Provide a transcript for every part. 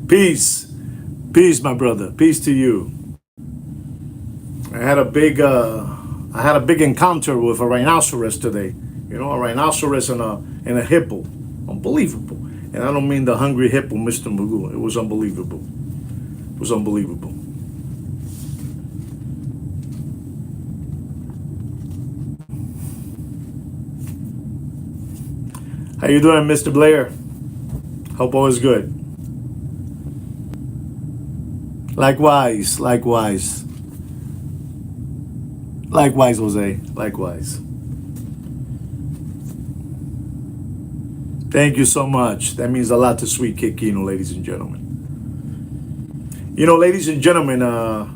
Peace. Peace, my brother. Peace to you. I had a big encounter with a rhinoceros today. You know, a rhinoceros and a hippo. Unbelievable. And I don't mean the hungry hippo, Mr. Magoo. It was unbelievable. It was unbelievable. How you doing, Mr. Blair? Hope all is good. Likewise, likewise. Likewise, Jose. Likewise. Thank you so much. That means a lot to Sweet Kid Kino, ladies and gentlemen. You know, ladies and gentlemen, I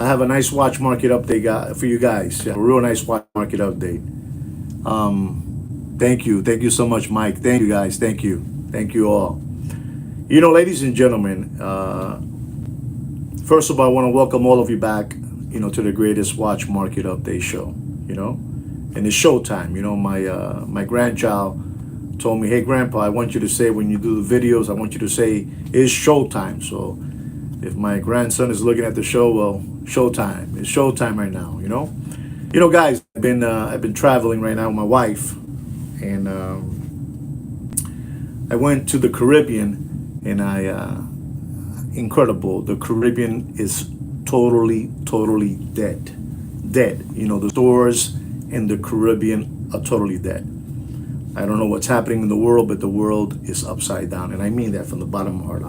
have a nice watch market update for you guys. Yeah, a real nice watch market update. Thank you. Thank you so much, Mike. Thank you, guys. Thank you. Thank you all. You know, ladies and gentlemen, first of all, I want to welcome all of you back, you know, to the greatest watch market update show, you know, and it's showtime. You know, my grandchild told me, hey, Grandpa, I want you to say when you do the videos, I want you to say it's showtime. So if my grandson is looking at the show, well, showtime. It's showtime right now, you know. You know, guys, I've been traveling right now with my wife, and I went to the Caribbean, and incredible. The Caribbean is totally dead. You know, the stores in the Caribbean are totally dead. I don't know what's happening in the world, but the world is upside down, and I mean that from the bottom of my heart.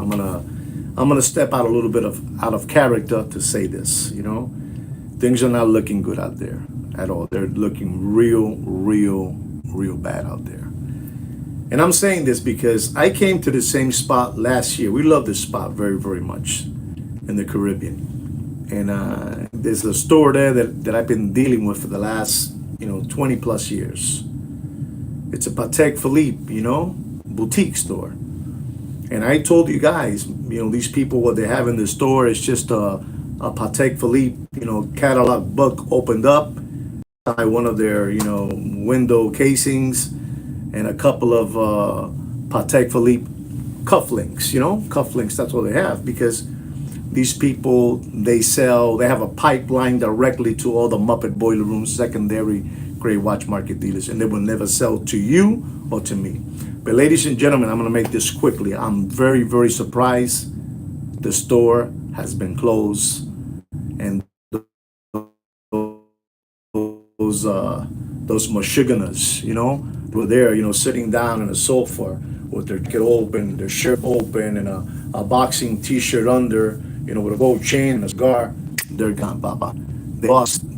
I'm gonna step out a little bit out of character to say this. You know, things are not looking good out there at all. They're looking real bad out there. And I'm saying this because I came to the same spot last year. We love this spot very much in the Caribbean. And there's a store there that I've been dealing with for the last, 20 plus years. It's a Patek Philippe, boutique store. And I told you guys, these people, what they have in the store is just a Patek Philippe, catalog book opened up by one of their, window casings, and a couple of Patek Philippe cufflinks, cufflinks, that's all they have, because these people, they have a pipeline directly to all the Muppet Boiler Room secondary gray watch market dealers, and they will never sell to you or to me. But ladies and gentlemen, I'm gonna make this quickly. I'm very surprised the store has been closed, and those Michiganers, were there, sitting down on a sofa with their jacket open, their shirt open, and a boxing T-shirt under, with a gold chain and a cigar. They're gone, Papa. They lost. I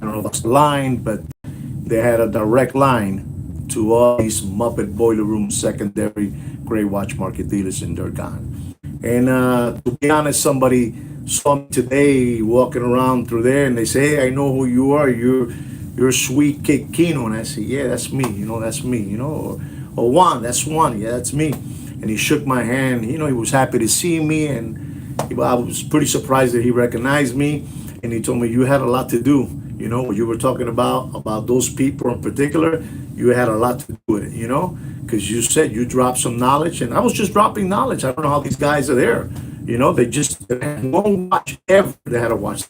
don't know if it's the line, but they had a direct line to all these Muppet Boiler Room secondary gray watch market dealers, and they're gone. And to be honest, somebody saw me today walking around through there, and they say, "Hey, I know who you are. You're Sweet Kid Kino." And I said, "Yeah, that's me. That's me. Or Juan, that's Juan. Yeah, that's me." And he shook my hand. He was happy to see me, and I was pretty surprised that he recognized me. And he told me, "You had a lot to do. What you were talking about those people in particular, you had a lot to do with it, because you said you dropped some knowledge, and I was just dropping knowledge. I don't know how these guys are there. They just had one watch ever they had a watch,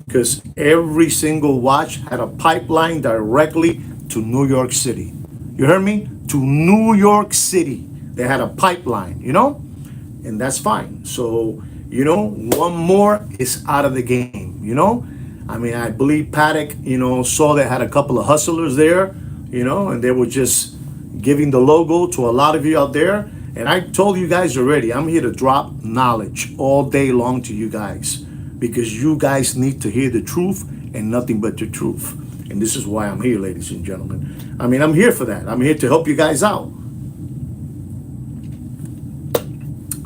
because every single watch had a pipeline directly to New York City. You heard me? To New York City. They had a pipeline, and that's fine. So, one more is out of the game, I mean, I believe Paddock, saw they had a couple of hustlers there, and they were just giving the logo to a lot of you out there. And I told you guys already, I'm here to drop knowledge all day long to you guys, because you guys need to hear the truth and nothing but the truth. And this is why I'm here, ladies and gentlemen. I mean, I'm here for that. I'm here to help you guys out.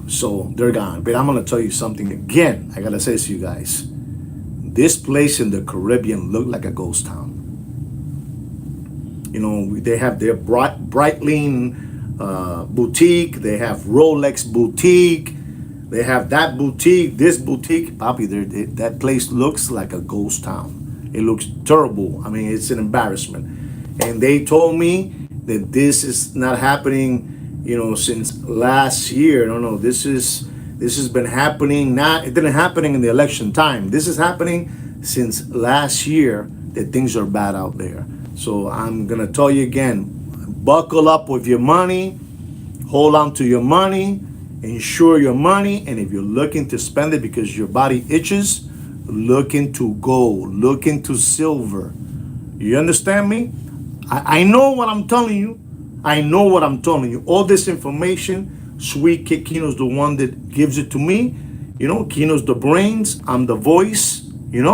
So they're gone. But I'm going to tell you something again. I got to say this to you guys. This place in the Caribbean looked like a ghost town. They have their Breitling boutique. They have Rolex boutique. They have that boutique, this boutique. Poppy, that place looks like a ghost town. It looks terrible. I mean, it's an embarrassment. And they told me that this is not happening since last year. No, no, this has been happening. Not it didn't happening in the election time. This is happening since last year that things are bad out there. So I'm gonna tell you again, buckle up with your money, hold on to your money, insure your money, and if you're looking to spend it because your body itches, look into gold, look into silver. You understand me? I know what I'm telling you. I know what I'm telling you. All this information, Sweet Kid Kino's the one that gives it to me. Kino's the brains, I'm the voice, and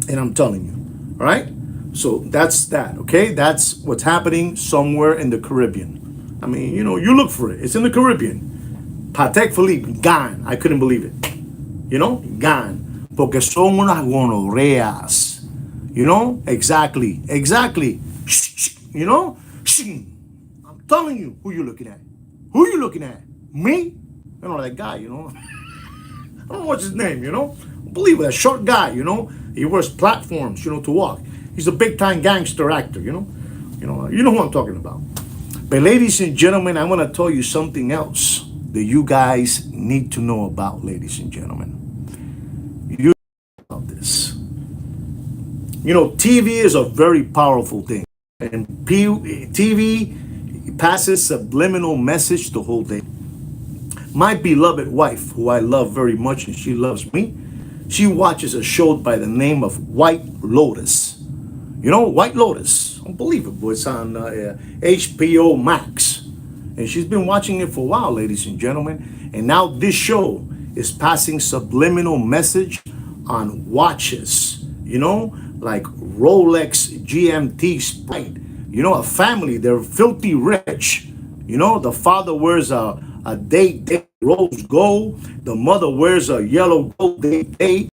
I'm telling you. All right? So that's that, okay? That's what's happening somewhere in the Caribbean. I mean, you look for it. It's in the Caribbean. Patek Philippe, gone. I couldn't believe it. Gone. Porque son unas gonorreas. Exactly. I'm telling you, who you looking at? Who you looking at? Me? That guy, I don't know what's his name, Unbelievable, that short guy, He wears platforms, to walk. He's a big time gangster actor, who I'm talking about. But ladies and gentlemen, I want to tell you something else that you guys need to know about, ladies and gentlemen. You know about this. TV is a very powerful thing. And TV passes subliminal message the whole day. My beloved wife, who I love very much and she loves me, she watches a show by the name of White Lotus. White Lotus. Unbelievable. It's on HBO Max. And she's been watching it for a while, ladies and gentlemen. And now this show is passing subliminal message on watches, like Rolex, GMT, Sprite. A family, they're filthy rich. The father wears a date rose gold. The mother wears a yellow gold date.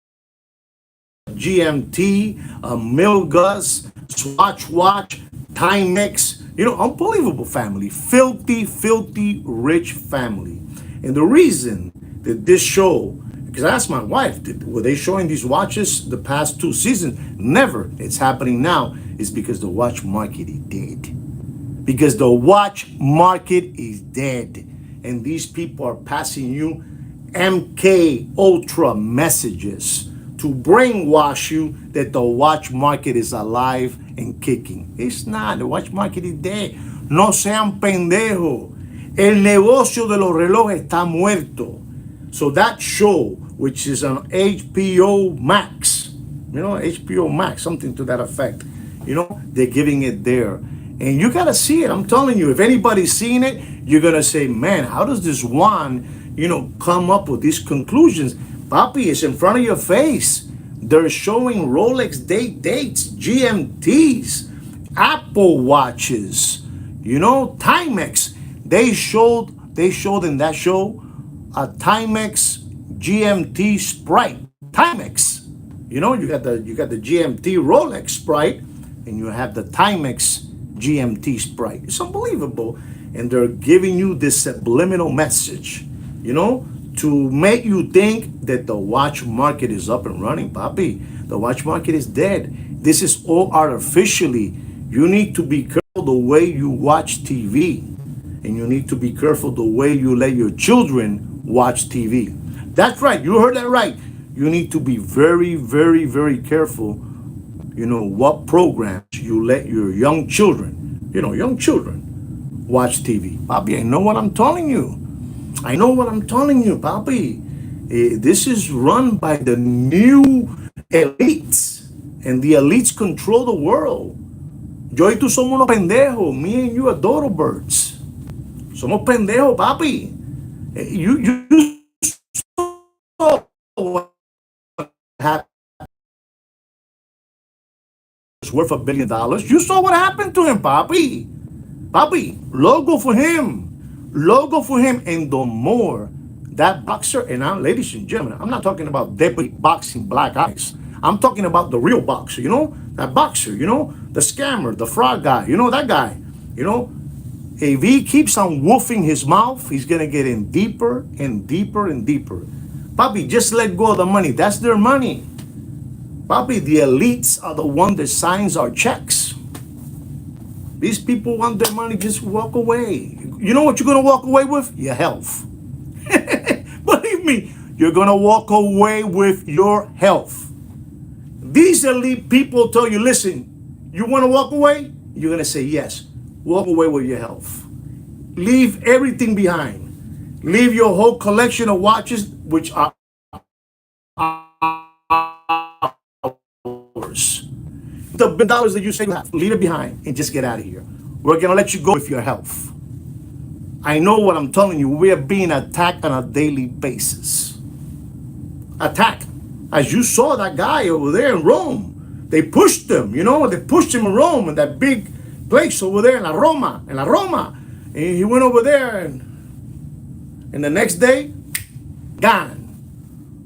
GMT, a Milgus, Swatch watch, Timex. Unbelievable family. Filthy rich family. And the reason that this show, because I asked my wife, were they showing these watches the past 2 seasons? Never. It's happening now. It's because the watch market is dead. Because the watch market is dead. And these people are passing you MK Ultra messages to brainwash you that the watch market is alive and kicking. It's not. The watch market is dead. No sean pendejos. El negocio de los relojes está muerto. So that show, which is on HBO Max, HBO Max, something to that effect, they're giving it there. And you got to see it. I'm telling you, if anybody's seen it, you're going to say, man, how does this one, come up with these conclusions? Papi, it's in front of your face. They're showing Rolex dates, GMTs, Apple watches, Timex. They showed in that show a Timex GMT Sprite. Timex. You got the GMT Rolex Sprite, and you have the Timex GMT Sprite. It's unbelievable. And they're giving you this subliminal message, to make you think that the watch market is up and running, papi. The watch market is dead. This is all artificially. You need to be careful the way you watch TV. And you need to be careful the way you let your children watch TV. That's right. You heard that right. You need to be very, very, very careful, what programs you let your young children, watch TV. Papi, I know what I'm telling you. Papi. This is run by the new elites. And the elites control the world. Yo y tú somos unos pendejos. Me and you are dodo birds. Somos pendejos, papi. You saw what happened. It's worth $1 billion. You saw what happened to him, papi. Papi, logo for him. And the more that boxer, and ladies and gentlemen, I'm not talking about deputy boxing black eyes. I'm talking about the real boxer, that boxer, the scammer, the fraud guy, that guy, if he keeps on woofing his mouth, he's going to get in deeper and deeper and deeper. Papi, just let go of the money. That's their money. Papi, the elites are the one that signs our checks. These people want their money, just walk away. You know what you're going to walk away with? Your health. Believe me, you're going to walk away with your health. These elite people tell you, listen, you want to walk away? You're going to say yes. Walk away with your health. Leave everything behind. Leave your whole collection of watches, which are ours. The dollars that you say you have, leave it behind and just get out of here. We're going to let you go with your health. I know what I'm telling you. We are being attacked on a daily basis. Attack. As you saw that guy over there in Rome. They pushed him, you know. They pushed him in Rome, in that big place over there in La Roma. And he went over there, and the next day, gone.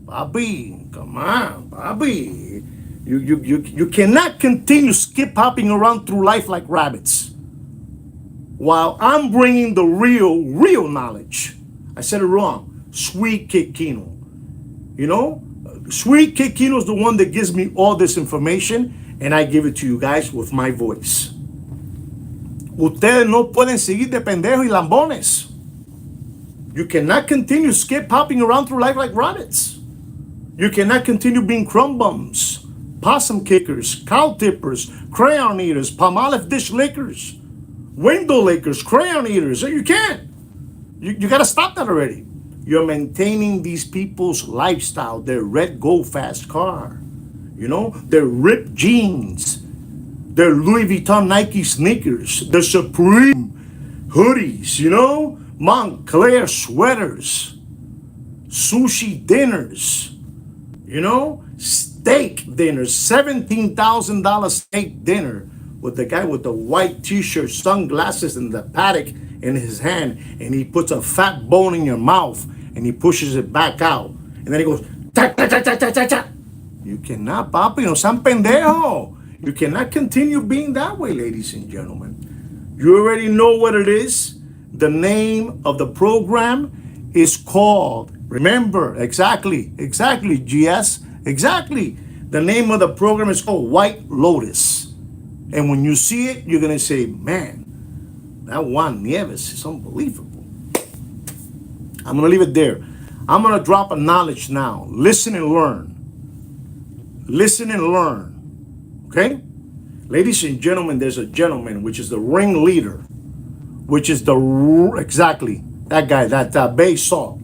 Bobby, come on, Bobby. You cannot continue skip hopping around through life like rabbits. While I'm bringing the real knowledge. I said it wrong. Sweet Kid Kino. You know, Sweet Kid Kino is the one that gives me all this information, and I give it to you guys with my voice. Ustedes no pueden seguir de pendejos y lambones. You cannot continue skip hopping around through life like rabbits. You cannot continue being crumb bums, possum kickers, cow tippers, crayon eaters, palmolive dish lickers, window lickers, crayon eaters. You can't. You got to stop that already. You're maintaining these people's lifestyle, their red go fast car, you know, their ripped jeans, their Louis Vuitton Nike sneakers, their Supreme hoodies, you know, Montclair sweaters, sushi dinners, you know, steak dinners, $17,000 steak dinner with the guy with the white t-shirt, sunglasses, and the paddock in his hand, and he puts a fat bone in your mouth and he pushes it back out, and then he goes ta ta ta ta ta ta ta. You cannot, papi, no sean pendejo. You cannot continue being that way, ladies and gentlemen. You already know what it is. The name of the program is called, remember, exactly, GS, exactly. The name of the program is called White Lotus. And when you see it, you're going to say, man, that Juan Nieves is unbelievable. I'm going to leave it there. I'm going to drop a knowledge now. Listen and learn. Listen and learn. Okay? Ladies and gentlemen, there's a gentleman, which is the ringleader, which is exactly that guy, that Bay Salt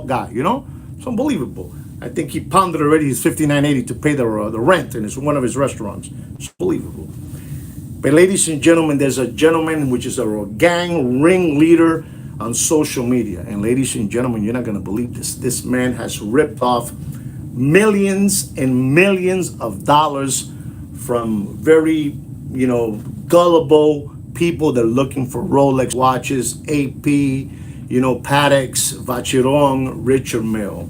guy, you know? It's unbelievable. I think he pounded already his $59.80 to pay the rent in one of his restaurants. It's unbelievable. But ladies and gentlemen, there's a gentleman which is a gang ringleader on social media. And ladies and gentlemen, you're not going to believe this. This man has ripped off millions and millions of dollars from very, you know, gullible people that are looking for Rolex watches, AP, you know, Patek's, Vacheron, Richard Mille.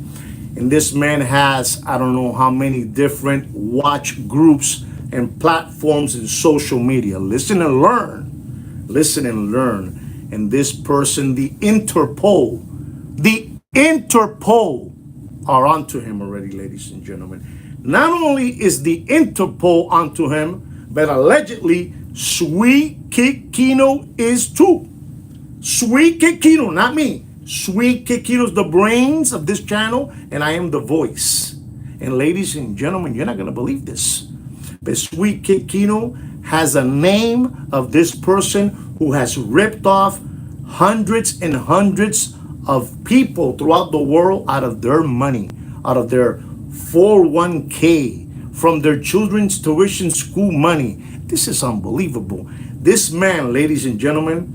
And this man has, I don't know how many different watch groups and platforms in social media. Listen and learn. Listen and learn. And this person, the Interpol are onto him already, ladies and gentlemen. Not only is the Interpol onto him, but allegedly Sweet Kid Kino is too. Sweet Kid Kino, not me. Sweet Kid Kino's the brains of this channel, and I am the voice. And ladies and gentlemen, you're not going to believe this, but Sweet Kid Kino has a name of this person who has ripped off hundreds and hundreds of people throughout the world out of their money, out of their 401k, from their children's tuition school money. This is unbelievable. This man, ladies and gentlemen,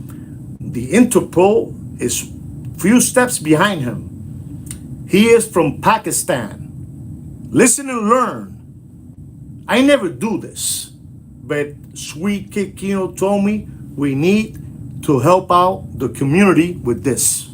the Interpol is few steps behind him. He is from Pakistan. Listen and learn. I never do this, but Sweet Kid Kino told me we need to help out the community with this.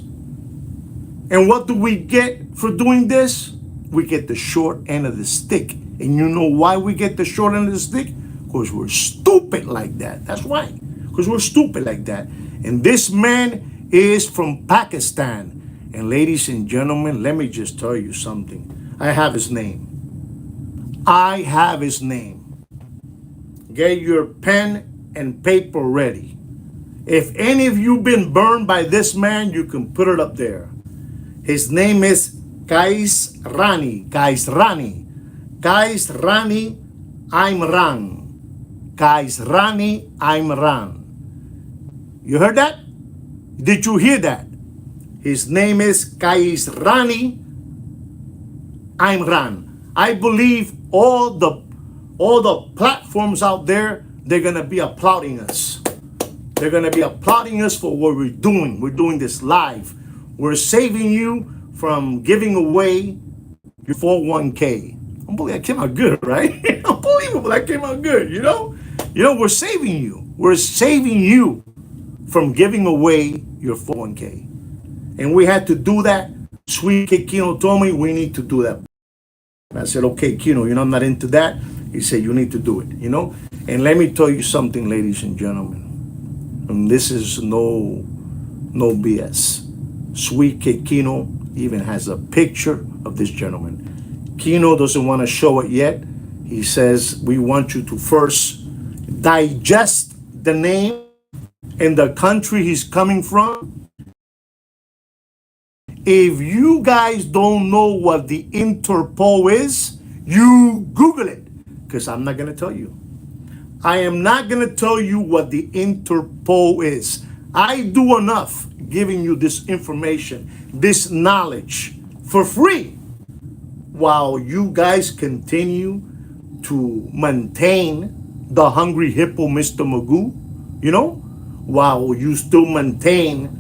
And what do we get for doing this? We get the short end of the stick. And you know why we get the short end of the stick? Because we're stupid like that. That's right. Because we're stupid like that. And this man is from Pakistan. And ladies and gentlemen, let me just tell you something. I have his name. I have his name. Get your pen and paper ready. If any of you been burned by this man, you can put it up there. His name is Kais Rani. Kais Rani. Kais Rani Imran. Kais Rani Imran. You heard that? Did you hear that? His name is Kais Rani Imran. I believe all the platforms out there, they're gonna be applauding us. They're gonna be applauding us for what we're doing. We're doing this live. We're saving you from giving away your 401k. Unbelievable, that came out good, right? Unbelievable, that came out good, you know? You know, we're saving you. We're saving you from giving away your 401k. And we had to do that. Sweet Kid Kino told me we need to do that. I said, okay, Kino, you know, I'm not into that. He said, you need to do it, you know? And let me tell you something, ladies and gentlemen. And this is no BS. Sweet Kid Kino even has a picture of this gentleman. Kino doesn't want to show it yet. He says, we want you to first digest the name and the country he's coming from. If you guys don't know what the Interpol is, you Google it, because I'm not going to tell you. I am not going to tell you what the Interpol is. I do enough giving you this information, this knowledge for free, while you guys continue to maintain the hungry hippo, Mr. Magoo, you know, while you still maintain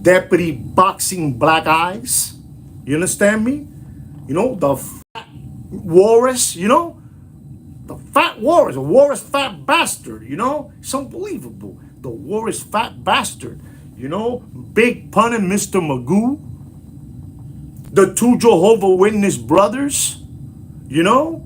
Deputy Boxing Black Eyes. You understand me? You know, the fat walrus, you know? The fat walrus, a walrus fat bastard, you know? It's unbelievable. The walrus fat bastard, you know? Big punning Mr. Magoo. The two Jehovah Witness brothers, you know?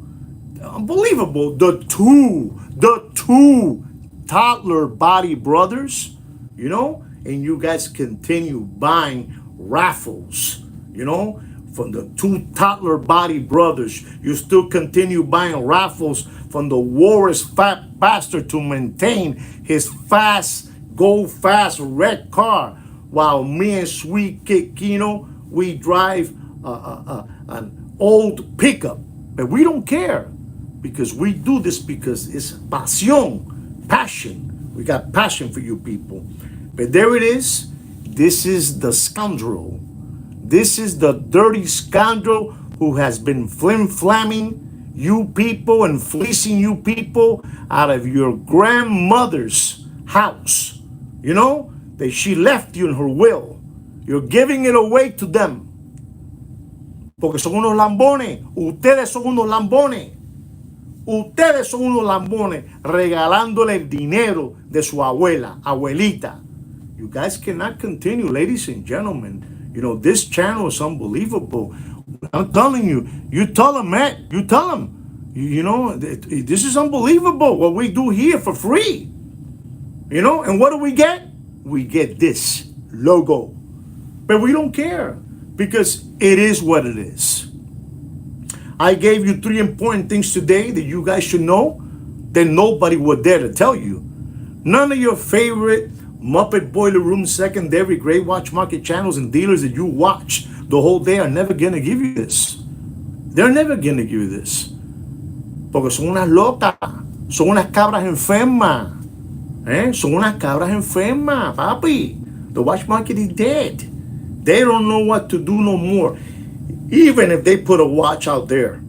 Unbelievable. The two toddler body brothers, you know? And you guys continue buying raffles, you know, from the two toddler body brothers. You still continue buying raffles from the walrus fat bastard to maintain his fast, go fast red car, while me and Sweet Kid Kino, we drive an old pickup. But we don't care, because we do this because it's passion. We got passion for you people. But there it is. This is the scoundrel. This is the dirty scoundrel who has been flim-flamming you people and fleecing you people out of your grandmother's house. You know, that she left you in her will. You're giving it away to them. Porque son unos lambones. Ustedes son unos lambones. Ustedes son unos lambones regalándole el dinero de su abuelita. You guys cannot continue, ladies and gentlemen. You know, this channel is unbelievable. I'm telling you, you tell them, man, you tell them, you know, this is unbelievable what we do here for free. You know, and what do we get? We get this logo. But we don't care, because it is what it is. I gave you 3 important things today that you guys should know that nobody would dare to tell you. None of your favorite Muppet Boiler Room secondary gray watch market channels and dealers that you watch the whole day are never going to give you this. They're never going to give you this. Porque son unas locas. Son unas cabras enfermas. Son unas cabras enfermas, papi. The watch market is dead. They don't know what to do no more. Even if they put a watch out there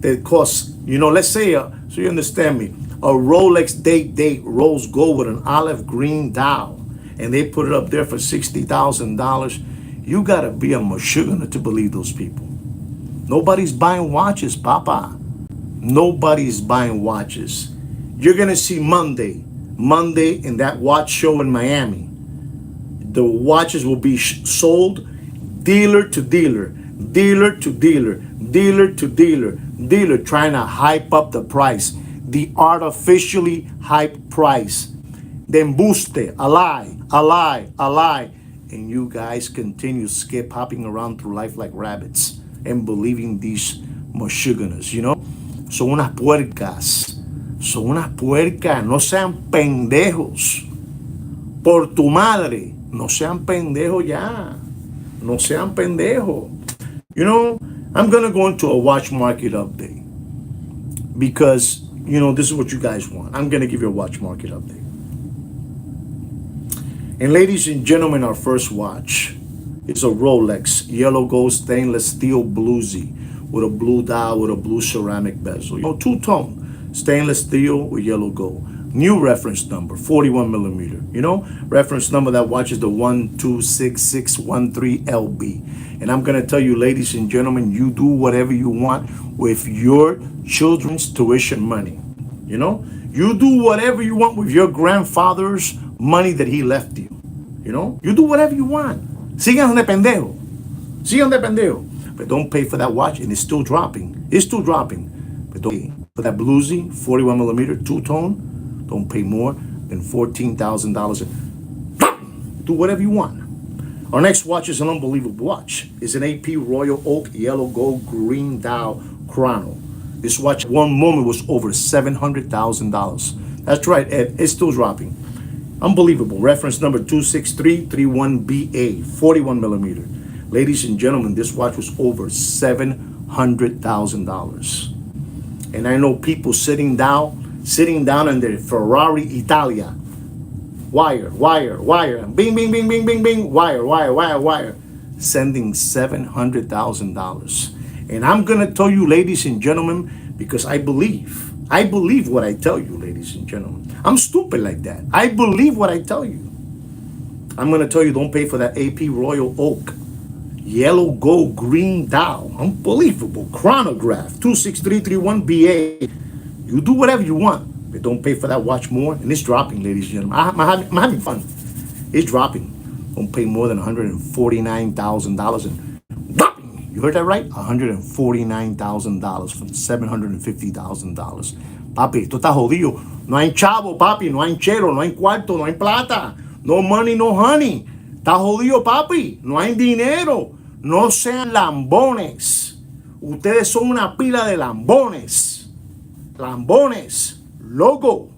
that costs, you know, let's say, so you understand me, a Rolex date rose gold with an olive green dial, and they put it up there for $60,000. You gotta be a mashugana to believe those people. Nobody's buying watches, Papa. Nobody's buying watches. You're gonna see Monday in that watch show in Miami. The watches will be sold dealer to dealer, dealer to dealer, dealer to dealer, dealer, trying to hype up the price. The artificially hyped price. The embuste, a lie, a lie, a lie. And you guys continue skip hopping around through life like rabbits and believing these mashuganas, you know? Son unas puercas. Son unas puercas. No sean pendejos. Por tu madre. No sean pendejos ya. No sean pendejos. You know, I'm going to go into a watch market update. Because, you know, this is what you guys want. I'm going to give you a watch market update. And ladies and gentlemen, our first watch is a Rolex yellow gold stainless steel bluesy with a blue dial with a blue ceramic bezel. You know, two-tone stainless steel with yellow gold. New reference number, 41 millimeter. You know, reference number that watch is the 126613LB. And I'm going to tell you, ladies and gentlemen, you do whatever you want with your children's tuition money. You know, you do whatever you want with your grandfather's money that he left you. You know, you do whatever you want. Sigan de pendejo. Sigan de pendejo. But don't pay for that watch, and it's still dropping. It's still dropping. But don't pay for that bluesy 41 millimeter two-tone. Don't pay more than $14,000. Do whatever you want. Our next watch is an unbelievable watch. It's an AP Royal Oak yellow gold green dial chrono. This watch at one moment was over $700,000. That's right, Ed. It's still dropping. Unbelievable. Reference number 26331BA, 41 millimeter. Ladies and gentlemen, this watch was over $700,000. And I know people sitting down in their Ferrari Italia. Wire, bing, bing, bing, bing, bing, bing, wire. Sending $700,000. And I'm going to tell you, ladies and gentlemen, because I believe what I tell you, ladies and gentlemen. I'm stupid like that. I believe what I tell you. I'm going to tell you, don't pay for that AP Royal Oak yellow gold green dial. Unbelievable. Chronograph 26331BA. You do whatever you want, but don't pay for that watch more. And it's dropping, ladies and gentlemen. I'm having fun. It's dropping. Don't pay more than $149,000. And you heard that right? $149,000 from $750,000. Papi, esto está jodido. No hay chavo, papi. No hay chero, no hay cuarto, no hay plata. No money, no honey. Está jodido, papi. No hay dinero. No sean lambones. Ustedes son una pila de lambones. Lambones. Logo.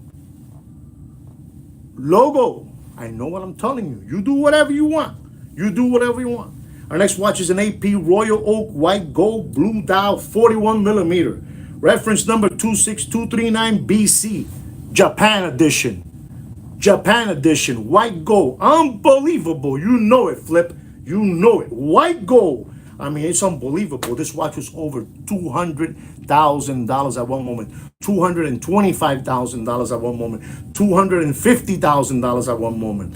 I know what I'm telling you. You do whatever you want. Our next watch is an AP Royal Oak white gold blue dial 41 millimeter. Reference number 26239BC. Japan edition. White gold. Unbelievable. You know it, Flip. You know it. White gold. I mean, it's unbelievable. This watch was over $200,000 at one moment. $225,000 at one moment. $250,000 at one moment.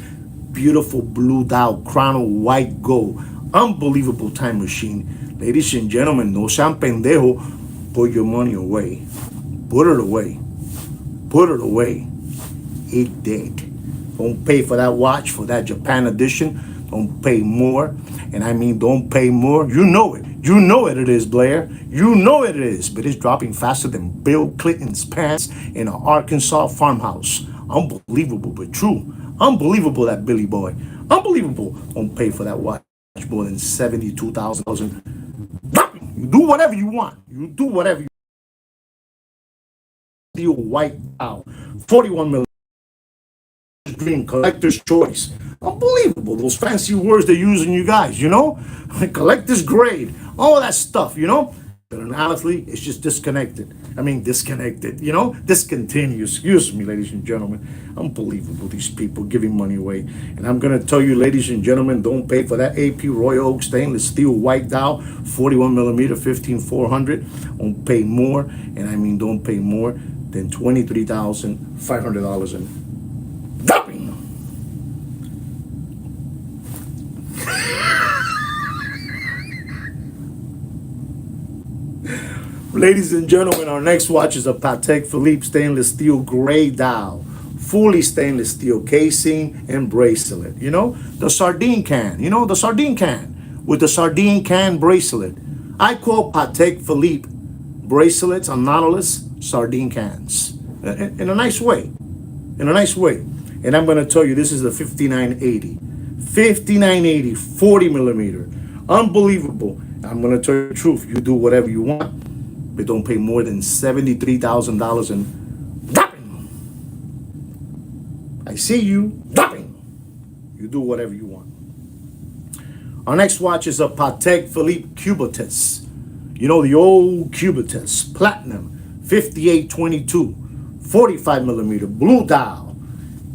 Beautiful blue dial chrono white gold. Unbelievable time machine. Ladies and gentlemen, no sean pendejo. Put your money away. Put it away. It dead. Don't pay for that watch, for that Japan edition. Don't pay more. And I mean, don't pay more. You know it. You know it is, Blair. You know it is. But it's dropping faster than Bill Clinton's pants in an Arkansas farmhouse. Unbelievable, but true. Unbelievable, that Billy boy. Unbelievable. Don't pay for that watch more than $72,000. You do whatever you want. Steel white dial, 41 millimeter. Green, collector's choice. Unbelievable. Those fancy words they're using, you guys, you know? Collector's grade. All that stuff, you know? But honestly, it's just disconnected. You know? Discontinuous. Excuse me, ladies and gentlemen. Unbelievable, these people giving money away. And I'm going to tell you, ladies and gentlemen, don't pay for that AP Royal Oak stainless steel white dial, 41 millimeter, 15400. Don't pay more. And I mean, don't pay more than $23,500 and dropping. Ladies and gentlemen, our next watch is a Patek Philippe stainless steel gray dial, fully stainless steel casing and bracelet. You know, the sardine can. You know, the sardine can with the sardine can bracelet. I call Patek Philippe bracelets on Nautilus sardine cans in a nice way. And I'm going to tell you, this is the 5980, 40 millimeter. Unbelievable. I'm going to tell you the truth. You do whatever you want, but don't pay more than $73,000 and I see you. You do whatever you want. Our next watch is a Patek Philippe Cubitus. You know, the old Cubitus, platinum, 5822, 45 millimeter, blue dial,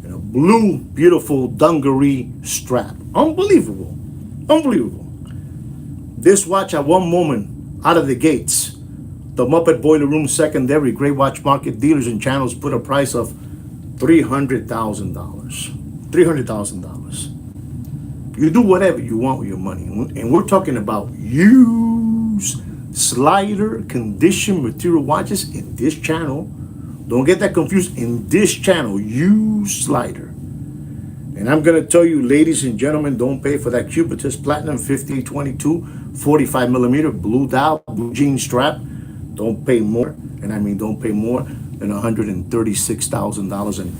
and a blue, beautiful dungaree strap. Unbelievable. Unbelievable. This watch at one moment, out of the gates, the Muppet Boiler Room secondary Great Watch Market dealers and channels put a price of $300,000. $300,000. You do whatever you want with your money. And we're talking about used slider condition material watches in this channel. Don't get that confused. In this channel, used slider. And I'm going to tell you, ladies and gentlemen, don't pay for that Cubitus Platinum 5822, 45 millimeter, blue dial, blue jean strap. Don't pay more, and I mean don't pay more than $136,000. And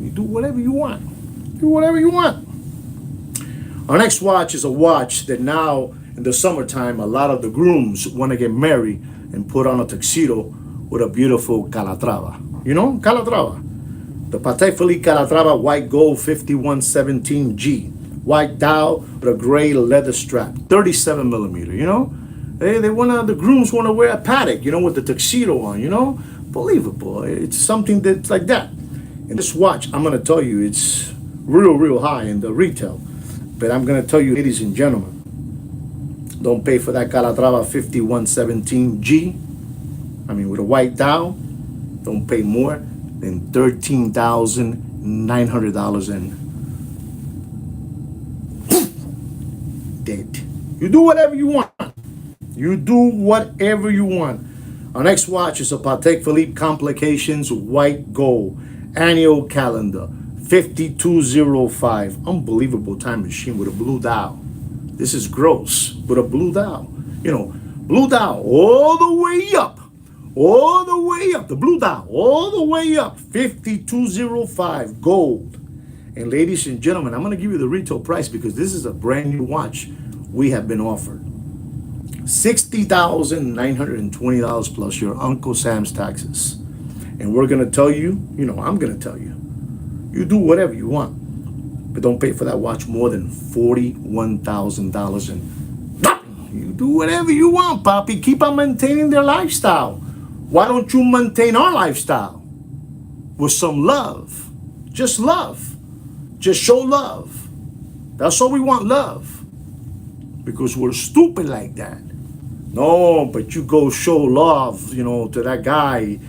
you do whatever you want. Do whatever you want. Our next watch is a watch that now in the summertime, a lot of the grooms want to get married and put on a tuxedo with a beautiful Calatrava. You know, Calatrava. The Patek Philippe Calatrava white gold 5117G. White dial with a gray leather strap. 37 millimeter, you know. The grooms want to wear a paddock, you know, with the tuxedo on, you know. Believable. It's something that's like that. And this watch, I'm going to tell you, it's real high in the retail. But I'm going to tell you, ladies and gentlemen, don't pay for that Calatrava 5117G. I mean, with a white dial, don't pay more than $13,900 and dead. You do whatever you want. You do whatever you want. Our next watch is a Patek Philippe Complications white gold annual calendar 5205. Unbelievable time machine with a blue dial. This is gross, with a blue dial. You know, blue dial all the way up. All the way up. The blue dial all the way up. 5205 gold. And ladies and gentlemen, I'm going to give you the retail price because this is a brand new watch we have been offered. $60,920 plus your Uncle Sam's taxes. And we're going to tell you, you know, I'm going to tell you, you do whatever you want. But don't pay for that watch more than $41,000. And you do whatever you want, Poppy. Keep on maintaining their lifestyle. Why don't you maintain our lifestyle? With some love. Just love. Just show love. That's all we want, love. Because we're stupid like that. No, but you go show love, you know, to that guy,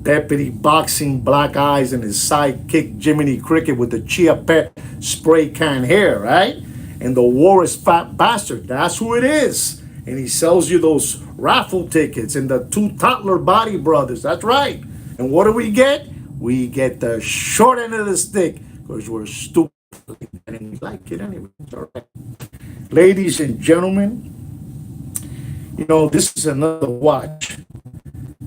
Deputy Boxing Black Eyes and his sidekick Jiminy Cricket with the Chia Pet spray can hair, right? And the Walrus Fat Bastard, that's who it is. And he sells you those raffle tickets and the two toddler body brothers, that's right. And what do we get? We get the short end of the stick because we're stupid and we like it anyway. It's all right. Ladies and gentlemen, you know, this is another watch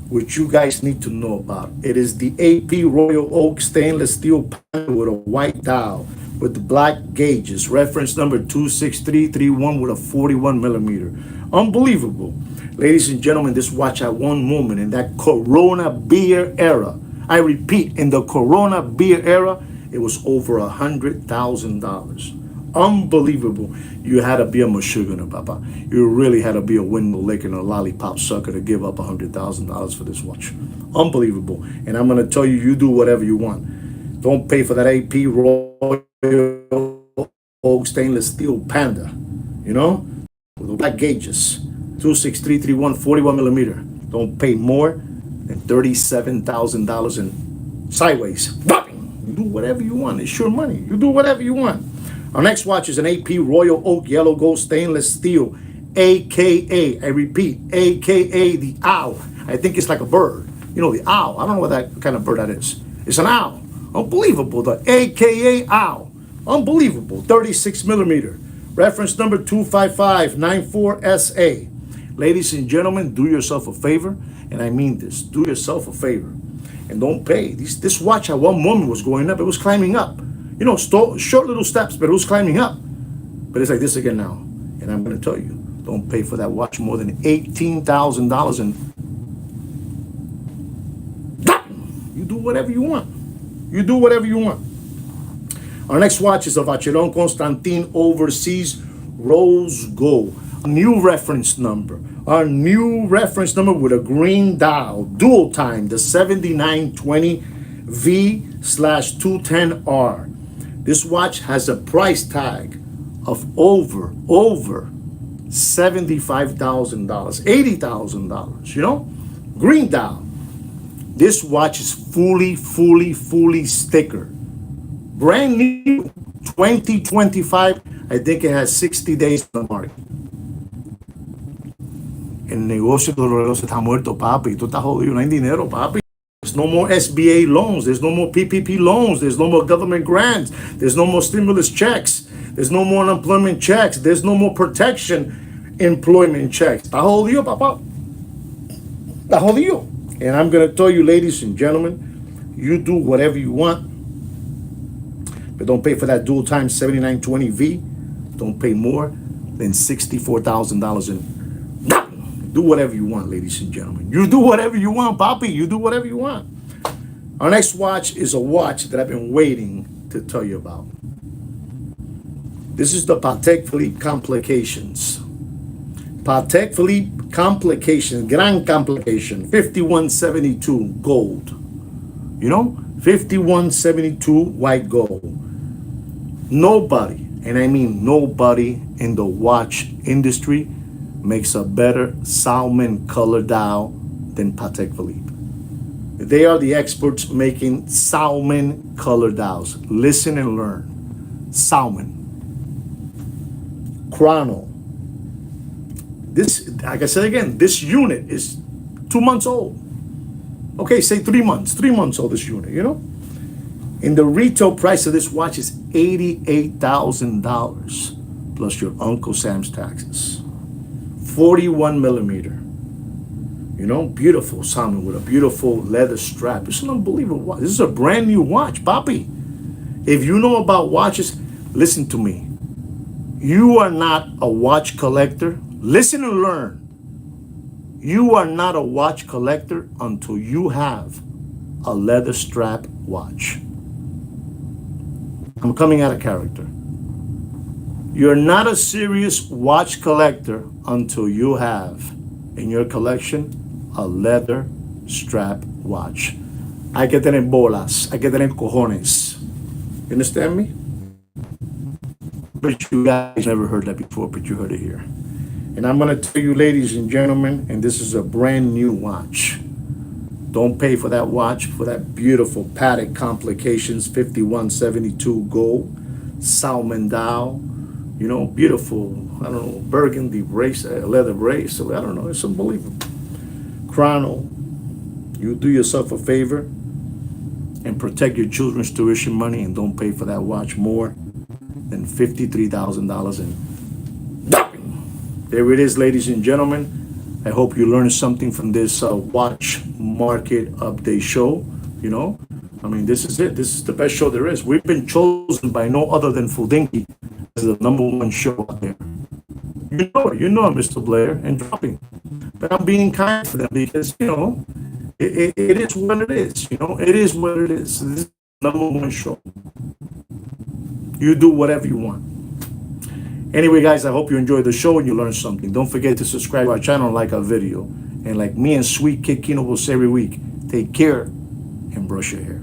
which you guys need to know about. It is the AP Royal Oak stainless steel panel with a white dial with the black gauges. Reference number 26331 with a 41 millimeter. Unbelievable. Ladies and gentlemen, this watch at one moment in that Corona beer era. I repeat, in the Corona beer era, it was over $100,000. Unbelievable. You had to be a Meshuggah, Papa. You really had to be a window licker and a lollipop sucker to give up $100,000 for this watch. Unbelievable. And I'm going to tell you, you do whatever you want. Don't pay for that AP Royal Oak stainless steel Panda. You know? With the black gauges. 26331, 41 millimeter. Don't pay more than $37,000 in sideways. You do whatever you want. It's your money. You do whatever you want. Our next watch is an AP Royal Oak Yellow Gold Stainless Steel, AKA, I repeat, AKA the owl. I think it's like a bird. You know, the owl. I don't know what that kind of bird that is. It's an owl. Unbelievable. The AKA owl. Unbelievable. 36 millimeter. Reference number 25594SA. Ladies and gentlemen, do yourself a favor. And I mean this. Do yourself a favor. And don't pay. This watch at one moment was going up. It was climbing up. You know, short little steps, but it was climbing up. But it's like this again now. And I'm going to tell you, don't pay for that watch more than $18,000. And you do whatever you want. You do whatever you want. Our next watch is a Vacheron Constantin Overseas Rose Gold. A new reference number. Our new reference number with a green dial, dual time, the 7920V/210R. This watch has a price tag of over $75,000, $80,000, you know? Green dial. This watch is fully sticker. Brand new, 2025. I think it has 60 days on the market. El negocio de los relojes está muerto, papi. Tú estás jodido, no hay dinero, papi. There's no more SBA loans. There's no more PPP loans. There's no more government grants. There's no more stimulus checks. There's no more unemployment checks. There's no more protection employment checks. Está jodido, papá. Está jodido. And I'm going to tell you, ladies and gentlemen, you do whatever you want, but don't pay for that dual time 7920V. Don't pay more than $64,000 in. Do whatever you want, ladies and gentlemen. You do whatever you want, papi. You do whatever you want. Our next watch is a watch that I've been waiting to tell you about. This is the Patek Philippe Complications. Patek Philippe Complications, Grand Complication, 5172 gold. You know, 5172 white gold. Nobody, and I mean nobody in the watch industry makes a better salmon color dial than Patek Philippe. They are the experts making salmon color dials. Listen and learn. Salmon. Chrono. This, like I said again, this unit is 2 months old. Okay, say 3 months. 3 months old, this unit, you know? And the retail price of this watch is $88,000 plus your Uncle Sam's taxes. 41 millimeter. You know, beautiful salmon with a beautiful leather strap. It's an unbelievable watch. This is a brand new watch, papi. If you know about watches, listen to me. You are not a watch collector. Listen and learn. You are not a watch collector until you have a leather strap watch. I'm coming out of character. You're not a serious watch collector until you have in your collection a leather strap watch. Hay que tener bolas, hay que tener cojones. You understand me? But you guys never heard that before, but you heard it here. And I'm going to tell you, ladies and gentlemen, and this is a brand new watch. Don't pay for that watch, for that beautiful Patek Complications 5172 gold, salmon dial, you know, beautiful, I don't know, burgundy brace, leather brace, I don't know, it's unbelievable. Chrono, you do yourself a favor and protect your children's tuition money and don't pay for that watch more than $53,000 and there it is, ladies and gentlemen. I hope you learned something from this watch market update show. You know, I mean, this is it. This is the best show there is. We've been chosen by no other than Fuldinki as the #1 show out there. You know, Mr. Blair and dropping. But I'm being kind for them because, you know, it is what it is. You know, it is what it is. This is the #1 show. You do whatever you want. Anyway, guys, I hope you enjoyed the show and you learned something. Don't forget to subscribe to our channel and like our video. And like me and Sweet Kid Kino will say every week, take care and brush your hair.